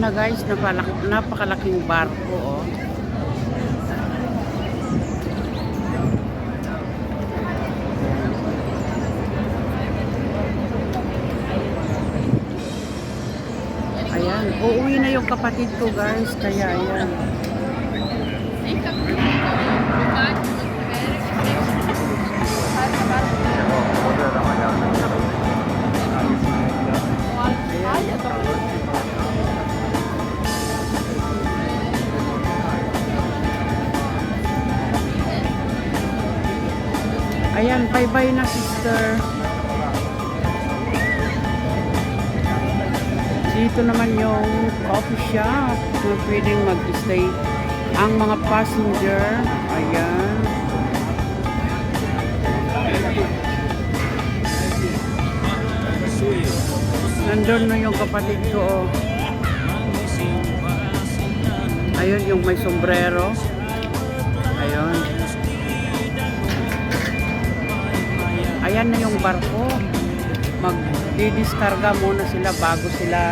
na guys, napakalaking barko oh. Ayan, uuwi na yung kapatid ko guys, kaya ayan. Ayan, bye-bye na sister. Dito naman yung coffee shop na pwedeng mag-stay ang mga passenger. Ayan. Nandun na yung kapatid ko. Ayun yung may sombrero. Ayun. Ayan na yung barko. Magdidiskarga muna sila bago sila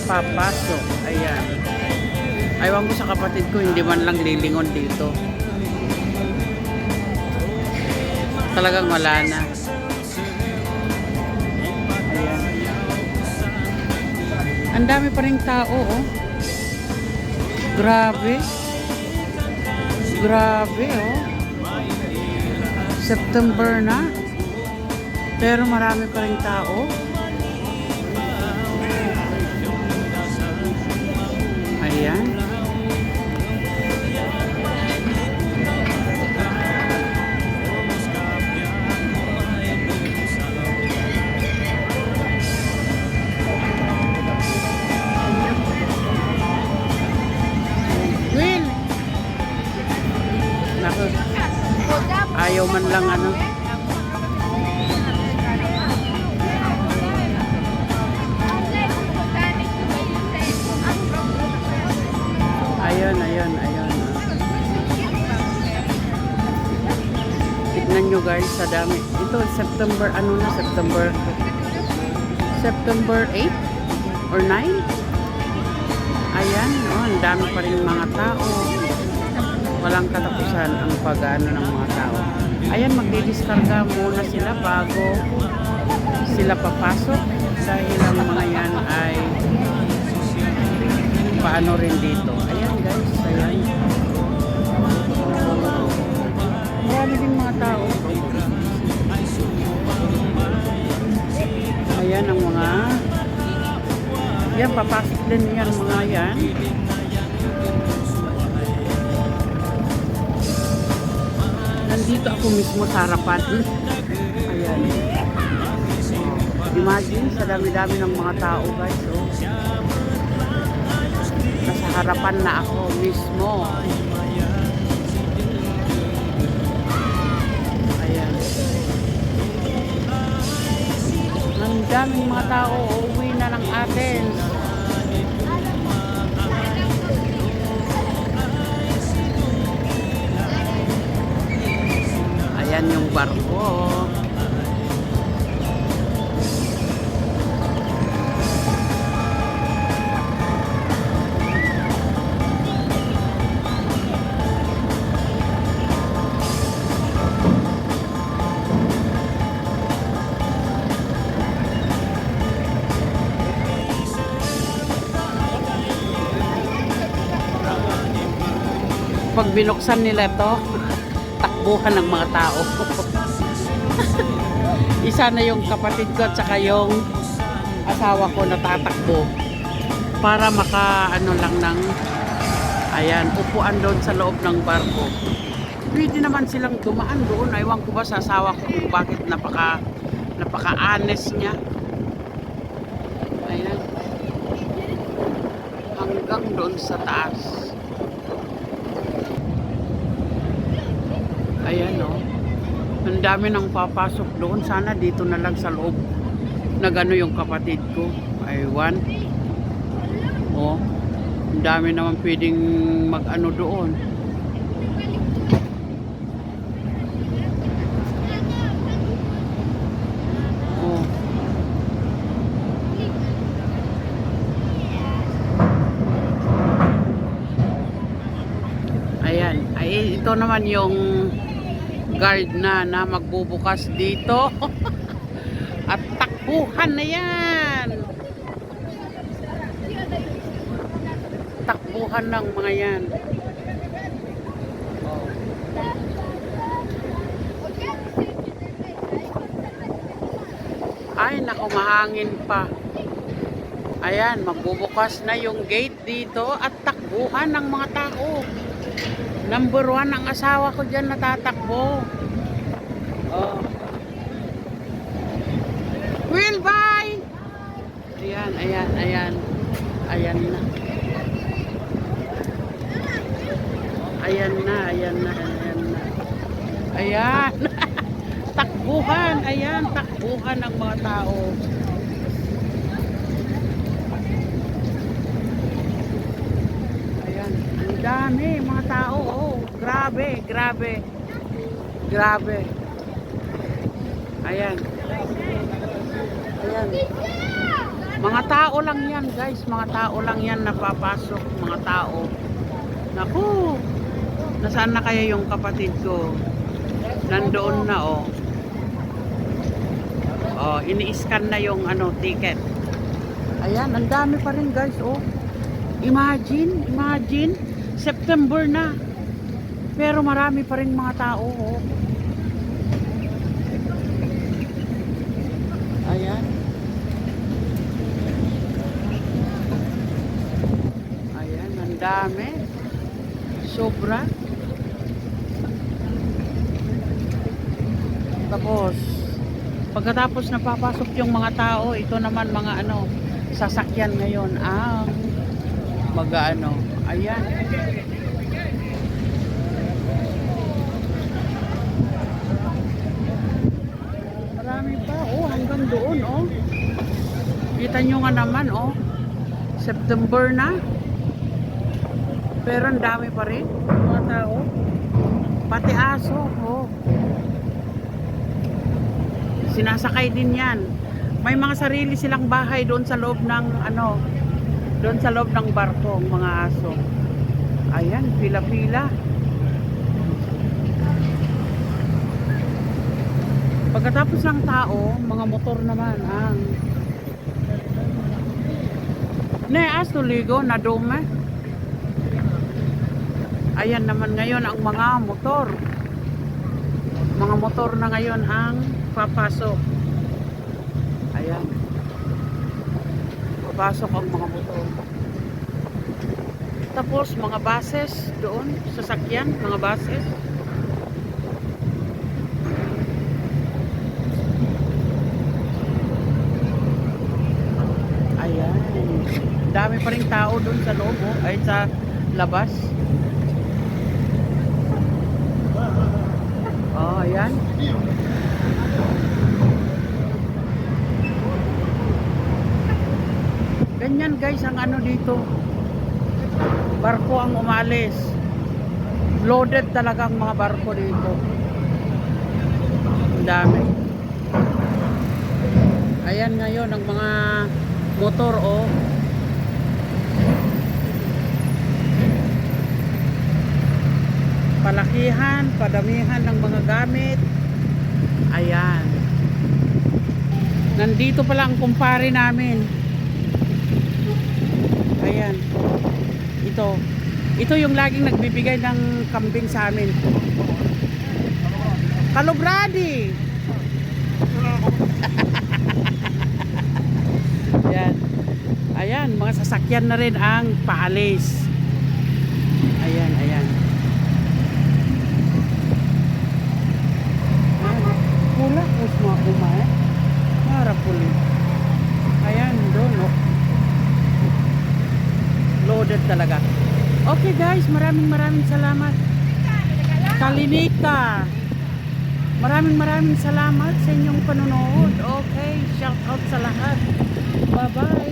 papasok. Ayan. Aywan ko sa kapatid ko, hindi man lang lilingon dito. Talagang wala na. Ayan. Ang dami pa ring tao, oh. Grabe. Grabe, oh. September na. Pero marami pa ring tao. Ayan. Will! Naku. Ayaw man lang ano. Ayun, ayun, ayun. Tignan nyo guys, sa dami. Ito, September, ano na, September 8 or 9? Ayan, oh, ang dami pa rin mga tao. Walang katapusan ang pag-ano ng mga tao. Ayan, magdidiskarga muna sila bago sila papasok. Dahil ang mga yan ay paano rin dito. Ayan guys, ayan. Marami din mga tao. Ayan ang mga yan, papasok din yan mga yan. Nandito ako mismo sa harapan. Ayan. Imagine, sa dami-dami ng mga tao guys. Oh. Nasa harapan na ako mismo. Ayan. Ang daming mga tao uuwi na ng Athens. Ayan yung barko. Pag binuksan nila to, takbuhan ng mga tao. Isa na yung kapatid ko at saka yung asawa ko na tatakbo para maka ano lang ng ayan, upuan doon sa loob ng barko. Pwede naman silang dumaan doon. Aywan ko ba sa asawa ko kung bakit napaka-honest niya. Ayan. Hanggang doon sa taas. Ayan o. Ang dami nang papasok doon. Sana dito na lang sa loob. Nagano yung kapatid ko. Aywan. O. Ang dami naman pwedeng mag-ano doon. O. ito naman yung guard na magbubukas dito. At takbuhan na yan. Takbuhan ng mga yan. Oh. Ay, naku, mahangin pa. Ayan, magbubukas na yung gate dito at takbuhan ng mga tao. Number 1 ang asawa ko dyan natatakbo. Oh. Will, bye! Ayan, ayan, ayan. Ayan na. Ayan na, ayan na, ayan na. Ayan. Takbuhan, ayan, takbuhan ng mga tao. Ayan, ang dami mga tao. Oh, grabe, grabe. Grabe. Ayan. Ayan. Mga tao lang yan, guys. Mga tao lang yan napapasok. Mga tao. Naku. Nasaan na kaya yung kapatid ko? Nandoon na, oh. Oh, ini-scan na yung ticket. Ayan, ang dami pa rin, guys, oh. Imagine, September na. Pero marami pa rin mga tao, oh. Ayan. Ayan, ang dami. Sobra. Tapos, pagkatapos na papasok yung mga tao, ito naman mga sasakyan ngayon ang ayan. Marami pa, oh, hanggang doon, oh. Kita nyo nga naman, oh. September na. Pero ang dami pa rin mga tao. Pati aso, oh. Sinasakay din yan. May mga sarili silang bahay doon sa loob ng doon sa loob ng barko, ang mga aso. Ayan, pila-pila. Pagkatapos ng tao, mga motor naman ang aso ligo na dome. Ayan naman ngayon ang mga motor. Mga motor na ngayon ang papasok. Ayan. Papasok ang mga motor. Tapos mga buses doon, sasakyan, mga buses. Ayan. Dami pa rin tao doon sa loob, oh, ay sa labas. Oh, ayan. Ganyan, guys, ang dito. Barko ang umalis. Loaded talaga ang mga barko dito. Ang dami. Ayan ngayon ang mga motor, oh. Palakihan, padamihan ng mga gamit. Ayan. Nandito pala ang kumpare namin. Ayan. Ito yung laging nagbibigay ng kambing sa amin. Kalubradi. Ayan. Ayan, mga sasakyan na rin ang paalis. Ayan, ayan. Pula, us mga kumain. Harap puli. Ayan, doon, oh. Loaded talaga. Okay, guys, maraming salamat. Kalinita. Maraming salamat sa inyong panonood. Okay, shout out sa lahat. Bye-bye.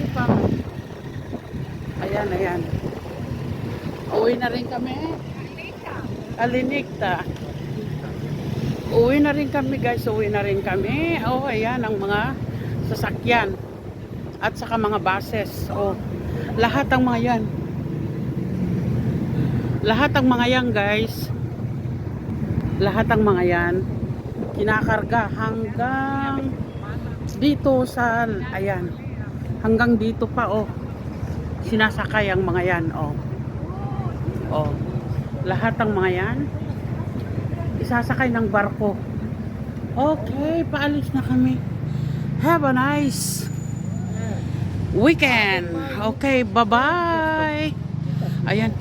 Ayan, ayan. Uwi na rin kami. Kalinita. Uwi na rin kami, guys. Uwi na rin kami. Oh, ayan ang mga sasakyan. At saka mga buses. Oh, lahat ang mga yan. Lahat ang mga yan, guys, Lahat ng mga yan, kinakarga hanggang dito sa, ayan, hanggang dito pa, oh. Sinasakay ang mga yan, oh. Oh. Lahat ng mga yan, isasakay ng barko. Okay, paalis na kami. Have a nice weekend. Okay, bye-bye. Ayan.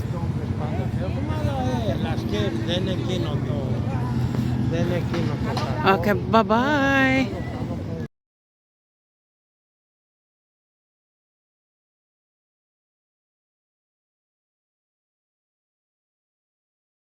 Okay, bye-bye.